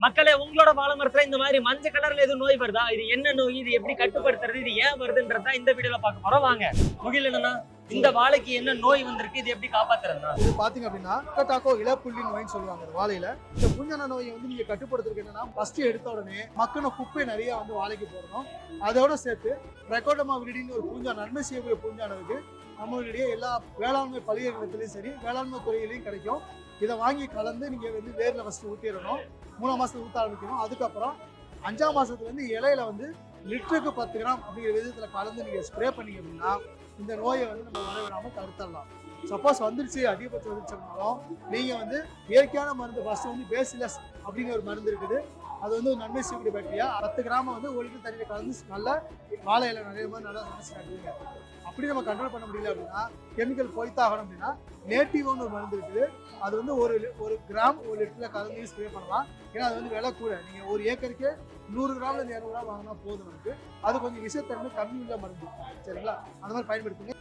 மக்களே, உங்களோட வாழை மரத்துல இந்த மாதிரி மஞ்சள் கலர்ல எதுவும் நோய் வருதா? இது என்ன நோய்? இது எப்படி கட்டுப்படுத்துறது? இது ஏன் வருதுன்றதா இந்த வீடியோல பார்க்க போறோம். வாங்க. முகில் என்னன்னா, இந்த வாழைக்கு என்ன நோய் வந்திருக்கு? இது எப்படி காப்பாத்துறதுனா? இது பாத்தீங்க அப்படின்னா டாக்கோ இளப்புள்ளி நோய்னு சொல்லுவாங்க வாழையில. இந்த பூஞ்சான நோயை வந்து நீங்க கட்டுப்படுத்துறதுக்கு என்னன்னா, ஃபர்ஸ்ட் எடுத்த உடனே மக்கின குப்பை நிறைய வந்து வாழைக்கு போடணும். அதோட சேர்த்து ட்ரைகோடர்மா விரிடின்னு ஒரு பூஞ்சான், நன்மை செய்யக்கூடிய பூஞ்சான் இருக்கு. நம்மளுடைய எல்லா வேளாண்மை பல்கலைக்கழகத்திலையும் சரி, வேளாண்மை துறையிலையும் கிடைக்கும். இதை வாங்கி கலந்து நீங்க வந்து வேர்ல ஃபர்ஸ்ட் ஊற்றிடணும். 3ஆம் மாசத்துல ஊற்ற ஆரம்பிக்கணும். அதுக்கப்புறம் 5ஆம் மாசத்துல இருந்து இலையில வந்து லிட்டருக்கு 10 கிராம் அப்படிங்கிற விதத்துல கலந்து நீங்க ஸ்ப்ரே பண்ணீங்க அப்படின்னா இந்த நோயை வந்து நம்ம வரவிடாம தடுத்துடலாம். சப்போஸ் வந்துருச்சு, அதிகபட்சம் வந்துருச்சுனாலும் நீங்க வந்து இயற்கையான மருந்து ஃபர்ஸ்ட் வந்து பேசிலஸ் அப்படிங்கிற ஒரு மருந்து இருக்குது. அது வந்து ஒரு நன்மை செய்யக்கூடிய பாக்டீரியா. 10 கிராம் வந்து 1 லிட்டர் தண்ணியில் கலந்து நல்லா வாழை இலை நிறைய மாதிரி நல்லா நினைச்சு காட்டுவீங்க. அப்படி நம்ம கண்ட்ரோல் பண்ண முடியல அப்படின்னா கெமிக்கல் போய்த்தாகணும் அப்படின்னா நேட்டிவ்னு ஒரு மருந்து இருக்குது. அது வந்து ஒரு கிராம் 1 லிட்டரில் கலந்து ஸ்ப்ரே பண்ணலாம். ஏன்னா அது வந்து விலை கூட. நீங்கள் ஒரு ஏக்கருக்கு 100 கிராம்ல 200 கிராம் வாங்கினா போதும். நமக்கு அது கொஞ்சம் விஷத்தன்மை கம்மி உள்ள மருந்து. சரிங்களா? அந்த மாதிரி பயன்படுத்துங்க.